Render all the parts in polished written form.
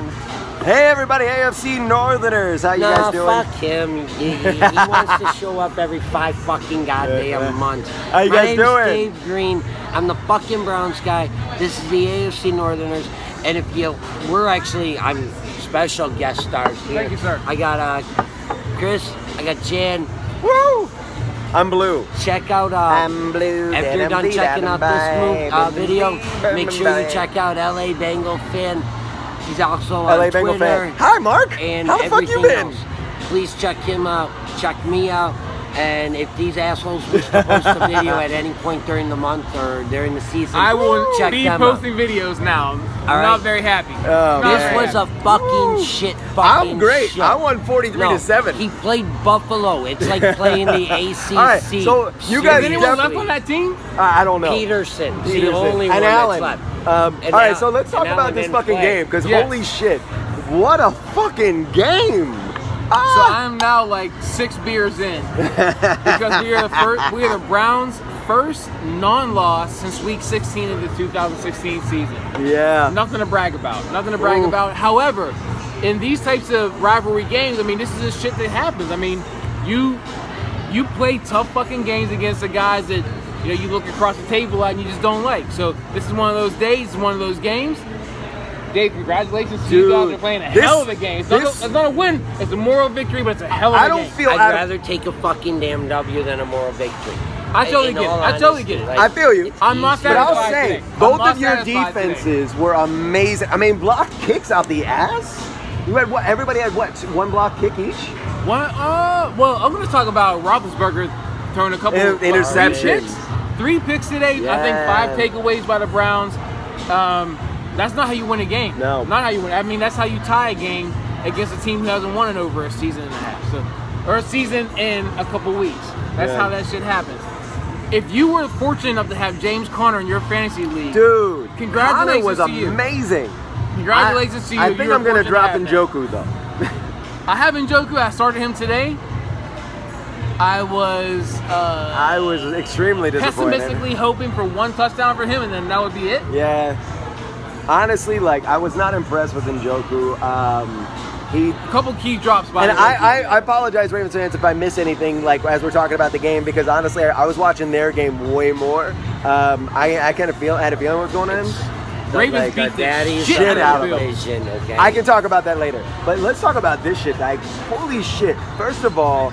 Hey everybody, AFC Northerners, how you guys doing? Fuck him. He wants to show up every 5 fucking goddamn months. How you guys doing? My name's Dave Green. I'm the fucking Browns guy. This is the AFC Northerners. And if you, I'm special guest stars here. Thank you, sir. I got Chris, I got Jan. Woo! I'm blue. Check out, I'm blue. after you're done checking out this video, make sure you check out LA Bengal fan. He's also on LA Bengal Twitter. fan. Hi, Mark. And how the fuck you been? Else. Please check him out. Check me out. And if these assholes wish to post a video at any point during the month or during the season, I will check be them posting out. Videos now. I'm right. not very happy. This was a fucking shit. I'm great. Shit. I won 43-7. He played Buffalo. It's like playing the ACC. All right, so you guys Is anyone left on that team? I don't know. Peterson's the only and one Allen. that's left. All right, so let's talk about this fucking game because holy shit, what a fucking game! So I'm now like 6 beers in because we are the Browns' first non-loss since week 16 of the 2016 season. Yeah. Nothing to brag about. Nothing to brag about. However, in these types of rivalry games, I mean, this is the shit that happens. I mean, you play tough fucking games against the guys that you look across the table at and you just don't like. So this is one of those days, one of those games. Dave, congratulations to you guys for playing a hell of a game. It's not a win, it's a moral victory, but it's a hell of a game. I'd rather take a fucking damn W than a moral victory. I totally get it. I totally get it. I feel you. I'm not But satisfied I'll say, today. both of your defenses were amazing. I mean, blocked kicks out the ass. You had what? Everybody had what? 1 block kick each? Well, I'm going to talk about Roethlisberger throwing a couple of interceptions. 3 picks today. Yeah. I think 5 takeaways by the Browns. That's not how you win a game. No. Not how you win. I mean, that's how you tie a game against a team who hasn't won in over a season and a half. So, or a season and a couple weeks. That's how that shit happens. If you were fortunate enough to have James Conner in your fantasy league, dude, congratulations Conner was to you. amazing. Congratulations to you. I think I'm going to drop Njoku, though. I have Njoku. I started him today. I was extremely disappointed. Pessimistically hoping for 1 touchdown for him, and then that would be it. Yeah. Honestly, like, I was not impressed with Njoku. A couple key drops by and I apologize, Ravens fans, if I miss anything, like, as we're talking about the game, because honestly, I was watching their game way more. I kind of had a feeling what was going on. Ravens beat the shit out of them. Okay. I can talk about that later. But let's talk about this shit. Like, holy shit. First of all,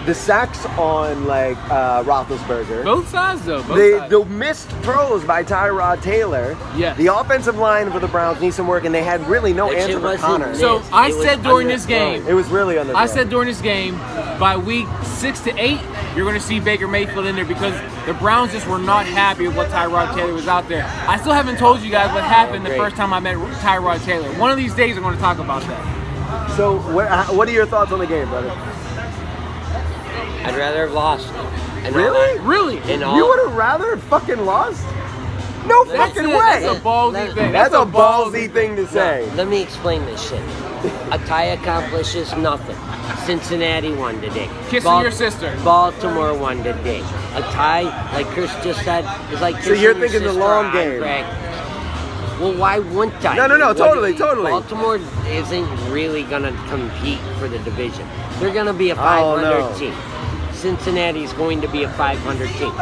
the sacks on, like, Roethlisberger. Both sides, though. The missed throws by Tyrod Taylor. Yeah. The offensive line for the Browns needs some work, and they had really no answer for Conner. So I said during this game. It was really underthrown. I said during this game, by week 6 to 8, you're going to see Baker Mayfield in there because the Browns just were not happy with what Tyrod Taylor was out there. I still haven't told you guys what happened the first time I met Tyrod Taylor. One of these days I'm going to talk about that. So what are your thoughts on the game, brother? I'd rather have lost. Really? Really? You would have rather fucking lost? No fucking way. That's a ballsy thing. That's a ballsy thing to say. Let me explain this shit. A tie accomplishes nothing. Cincinnati won today. Kissing your sister. Baltimore won today. A tie, like Chris just said, is like kissing you're your thinking sister the long on game. Well, why wouldn't I? No, totally. Baltimore isn't really going to compete for the division. They're going to be a 500 team. Cincinnati's going to be a 500 team.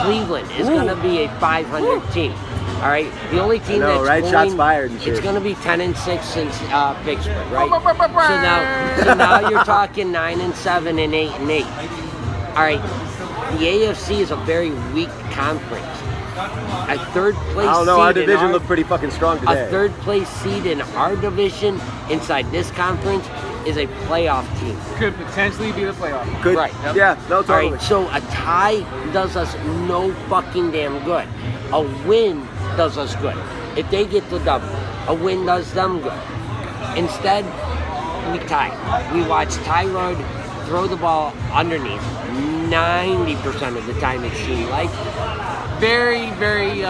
Cleveland is going to be a 500 team. All right, the only team shots fired and shit. It's going to be 10-6 since Pittsburgh, right? So now you're talking 9-7 and 8-8. All right, the AFC is a very weak conference. A 3rd place. I don't know. Our division looked pretty fucking strong today. A 3rd place seed in our division inside this conference is a playoff team. Could potentially be the playoff. Could, right. Yep. Yeah, no, totally. All right, so a tie does us no fucking damn good. A win does us good. If they get the W, a win does them good. Instead, we tie. We watch Tyrod throw the ball underneath 90% of the time, it seemed like. Very, very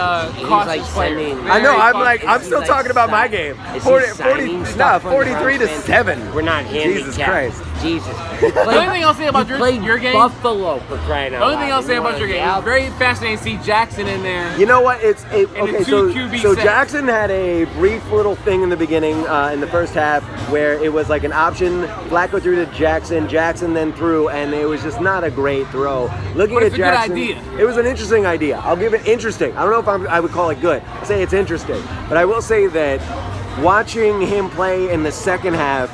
cautious player. I know. I'm still talking about my game. 43 to 7. We're not handicapped. Jesus Christ. Jesus. The only thing I'll say about your game. Buffalo for crying out loud. The only thing I'll say about your game. It's very fascinating to see Jackson in there. You know what? Okay. So QB set. Jackson had a brief little thing in the beginning in the first half where it was like an option. Flacco threw to Jackson. Jackson then threw, and it was just not a great throw. Looking But at it's a Jackson, good idea. it was an interesting idea. I'll give it interesting. I don't know if I would call it good. I'll say it's interesting, but I will say that watching him play in the second half,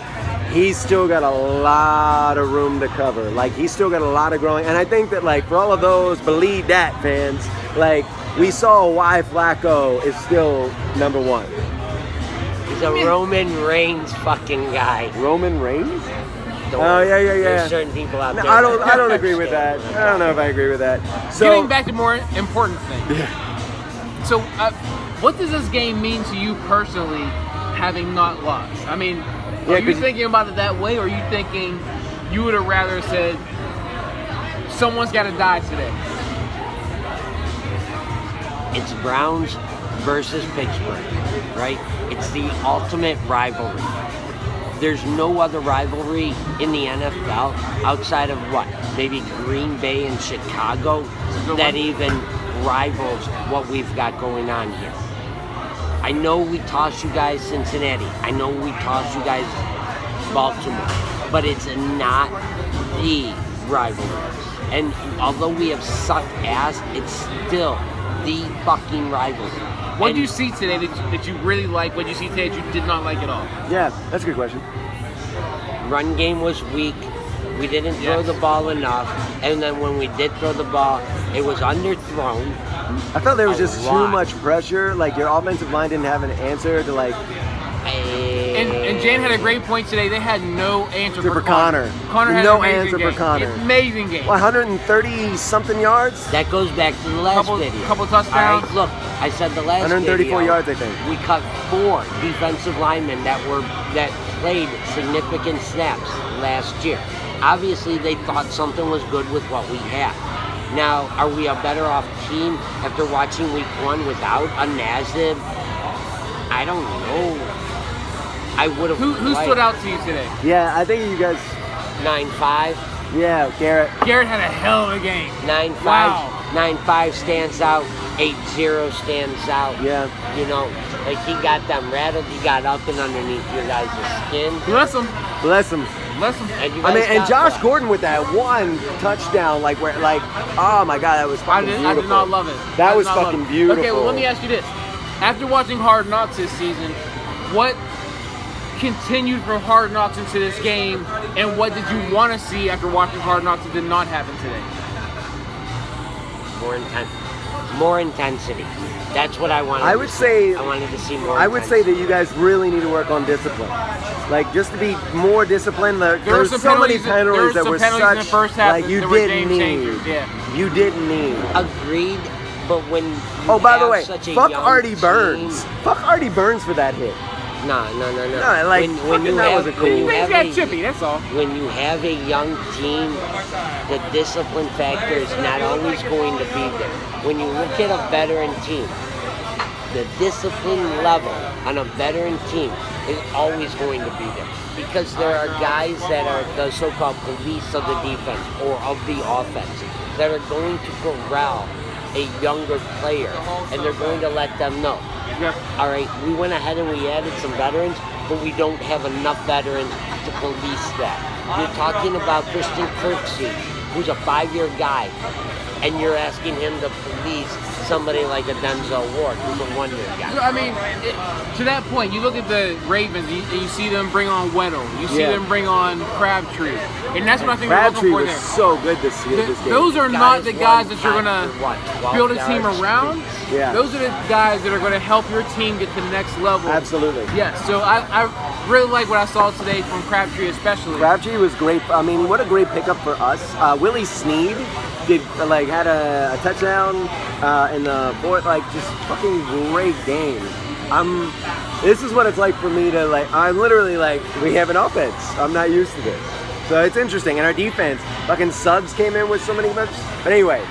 he's still got a lot of room to cover. Like, he's still got a lot of growing. And I think that, like, for all of those Believe That fans, like, we saw why Flacco is still number one. He's a Roman Reigns fucking guy. Roman Reigns? Oh, yeah. There's certain people out there. I don't agree with that. I don't know if I agree with that. So, getting back to more important things. Yeah. So, what does this game mean to you personally, having not lost? I mean, are you thinking about it that way, or are you thinking you would have rather said, someone's got to die today? It's Browns versus Pittsburgh, right? It's the ultimate rivalry. There's no other rivalry in the NFL outside of what? Maybe Green Bay and Chicago that even rivals what we've got going on here. I know we tossed you guys Cincinnati. I know we tossed you guys Baltimore. But it's not the rivalry. And although we have sucked ass, it's still the fucking rivalry. What do you see today that you really like? What do you see today that you did not like at all? Yeah, that's a good question. Run game was weak. We didn't throw the ball enough. And then when we did throw the ball, it was underthrown. I felt there was just too much pressure. Like, your offensive line didn't have an answer to, like... And Jan had a great point today. They had no answer for Connor. Connor had no an amazing answer game. for Connor. Amazing game. 130-something yards? That goes back to the last video. Couple touchdowns. All right, look, I said the last 134 video, yards, I think. We cut 4 defensive linemen that played significant snaps last year. Obviously, they thought something was good with what we had. Now, are we a better off team after watching week 1 without a Nazib? I don't know. I would have. Who stood out to you today? Yeah, I think you guys... 9-5. Yeah, Garrett. Garrett had a hell of a game. 9-5. Wow. 9-5 stands out. 8-0 stands out. Yeah. You know, like, he got them rattled. He got up and underneath your guys' skin. Bless him. Bless him. Bless him. And Josh Gordon with that one touchdown, oh my God, that was fucking beautiful. I did not love it. That was fucking beautiful. Okay, well, let me ask you this. After watching Hard Knocks this season, what continued from Hard Knocks into this game, and what did you want to see after watching Hard Knocks that did not happen today? More intensity. That's what I wanted. I wanted to see more. I would say that you guys really need to work on discipline. Like, just to be more disciplined. There's so many penalties that were such, in the first half like, you didn't need. Yeah. You didn't need. Agreed, but when you by the way, fuck Artie Burns. Fuck Artie Burns for that hit. No. No, like, that wasn't cool. He got chippy, that's all. When you have a young team, the discipline factor is not always going to be there. When you look at a veteran team, the discipline level on a veteran team is always going to be there. Because there are guys that are the so-called police of the defense or of the offense that are going to corral a younger player, and they're going to let them know. Yep. All right, we went ahead and we added some veterans, but we don't have enough veterans to police that. You're talking about Christian Kirksey, who's a 5-year guy, and you're asking him to police somebody like a Denzel Ward, who's a 1-year guy. I mean, to that point, you look at the Ravens, and you see them bring on Weddle, you see them bring on Crabtree, and that's what I think we're looking for there. Was so good this game. Those are not the guys that you're going to build a team around. Yeah. Those are the guys that are going to help your team get to the next level. Absolutely. Yes, so I really like what I saw today from Crabtree especially. Crabtree was great. I mean, what a great pickup for us. Willie Snead had a touchdown in the fourth, just fucking great game. This is what it's like for me to I'm literally we have an offense. I'm not used to this. So it's interesting. And our defense, fucking Suggs came in with so many bunches. But anyway,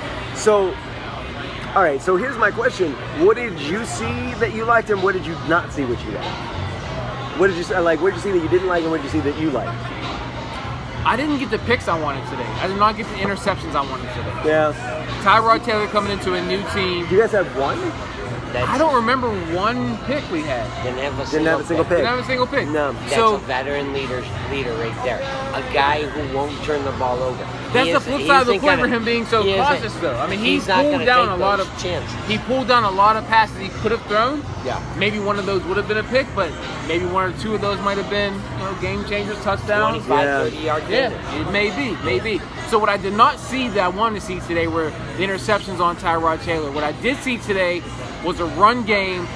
all right, so here's my question. What did you see that you liked, and what did you not see what you liked? What did you see that you didn't like, and what did you see that you liked? I didn't get the picks I wanted today. I did not get the interceptions I wanted today. Yeah. Tyrod Taylor coming into a new team. Do you guys have one? I don't remember one pick we had. Didn't have a single pick. Didn't have a single pick. No. That's So a veteran leader right there. A guy who won't turn the ball over. that's the flip side of the coin for him being so cautious, though. I mean, he's not pulled gonna down take a lot those of chances. He pulled down a lot of passes he could have thrown. Yeah. Maybe one of those would have been a pick, but maybe one or two of those might have been, game changers, touchdowns. 25, 30-yard gainers. Yeah, it may be. So what I did not see that I wanted to see today were the interceptions on Tyrod Taylor. What I did see today was a run game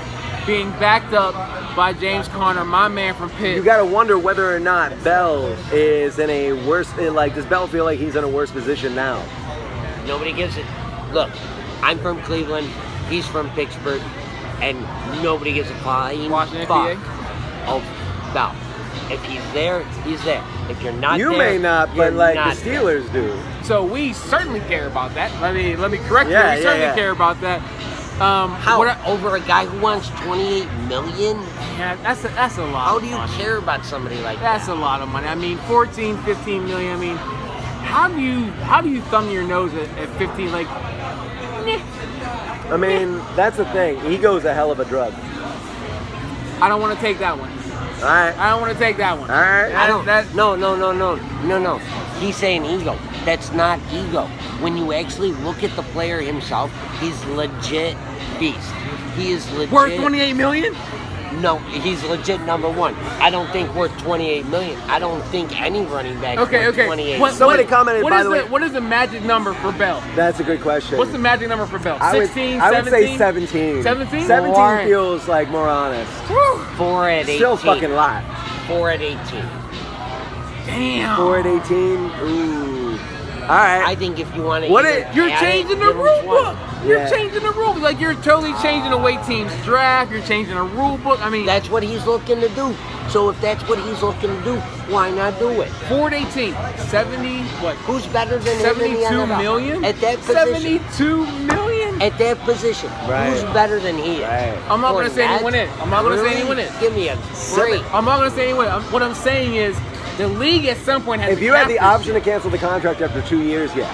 being backed up by James Conner, my man from Pitt. You gotta wonder whether or not Bell is in a worse, does Bell feel like he's in a worse position now? Nobody gives it. Look, I'm from Cleveland. He's from Pittsburgh, and nobody gives a flying Washington, fuck PA? of Bell. If he's there, he's there. If you're not You there, may not, you're but like not the Steelers do. So we certainly care about that. Let me correct you. Yeah, We certainly yeah. care about that. How over a guy who wants $28 million? Yeah, that's a lot. How of do you money. care about somebody like That's that? a lot of money. I mean, 14, 15 million. I mean, how do you thumb your nose at 15? Like, I mean, that's the thing. Ego's a hell of a drug. I don't want to take that one. All right. I don't want to take that one. All right. I don't. That- No. He's saying ego. That's not ego. When you actually look at the player himself, he's legit beast. He is legit. Worth 28 million? No, he's legit number one. I don't think worth 28 million. I don't think any running back Okay. worth 28. Somebody commented, by the way. What is the magic number for Bell? That's a good question. What's the magic number for Bell? I would 16, I would 17? say 17. 17? 17 Warren. feels like more honest. 4 at 18. Still fucking lot. 4 at 18. Damn. 4 at 18. Ooh. All right. I think if you want to, What You're changing the rule book. You're Yeah. changing the rule. Like, you're totally changing the way teams draft. You're changing the rule book. I mean, That's what he's looking to do. So if that's what he's looking to do, why not do it? 4 at 18. 70, what? Who's better than him in the 72 NFL? million? At that position. 72 million? At that position. Right. Who's better than he is? Right. I'm not For going to say that? anyone is. I'm not going to say Really? anyone is. Give me a break. I'm not going to say anyone. What I'm saying is the league at some point has If to you had cap the this option shit. to cancel the contract after 2 years, yeah.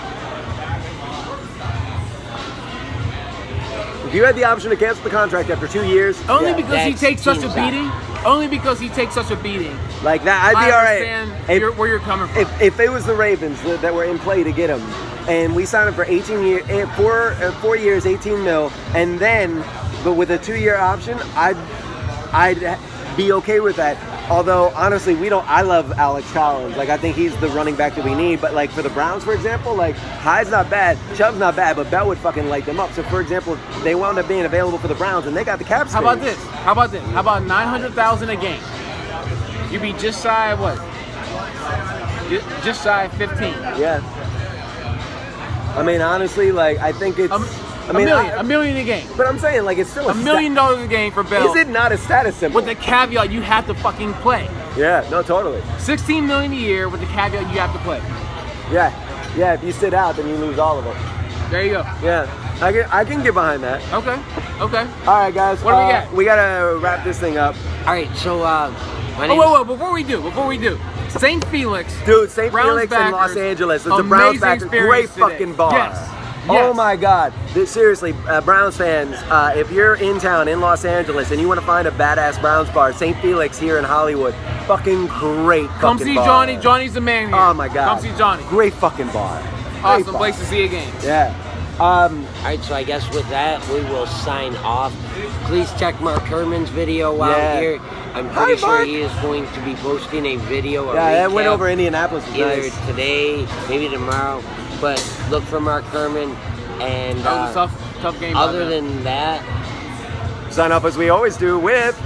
If you had the option to cancel the contract after 2 years, Only yeah. because he That's takes such a teams out. beating. Only because he takes such a beating. like that, I'd I be all right. understand where you're coming from. If it was the Ravens that were in play to get him, and we signed him for 18 years, 4 years, 18 mil, and then, but with a 2-year option, I'd be okay with that. Although honestly, I love Alex Collins. Like, I think he's the running back that we need. But like for the Browns, for example, like Hyde's not bad, Chubb's not bad, but Bell would fucking light them up. So for example, they wound up being available for the Browns, and they got the cap space. How about this? How about 900,000 a game? You'd be just shy of what? Just shy of 15. Yeah. I mean, honestly, like I think it's. A million a game. But I'm saying, like, it's still $1 million a game for Bell. Is it not a status symbol? With the caveat you have to fucking play. Yeah, no, totally. 16 million a year with the caveat you have to play. Yeah, yeah. If you sit out, then you lose all of it. There you go. Yeah, I can get behind that. Okay. All right, guys. What do we got? We gotta wrap this thing up, All right, so my name Whoa, before we do, St. Felix. dude. St. Browns Felix in Los backers, Angeles. It's a Browns amazing backer. Great experience today. fucking bar. Yes. Oh Yes. my God. Seriously, Browns fans, if you're in town in Los Angeles and you want to find a badass Browns bar, St. Felix here in Hollywood, fucking great Come fucking see bar. Johnny. Johnny's the man here. Oh my God. Come see Johnny. Great fucking bar. Great Awesome bar. place to see a game. Yeah. All right, so I guess with that, we will sign off. Please check Mark Herman's video out Yeah. here. I'm Hi, pretty sure Mark. he is going to be posting a video. Yeah, that recap, went over Indianapolis. Was either nice. today, maybe tomorrow. But look for Mark Herman. And That was a tough game. other out there. than that, Sign off as we always do with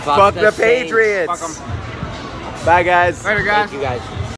fuck the Saints. Patriots. Fuck 'em. Bye, guys. Later, guys. Thank you guys.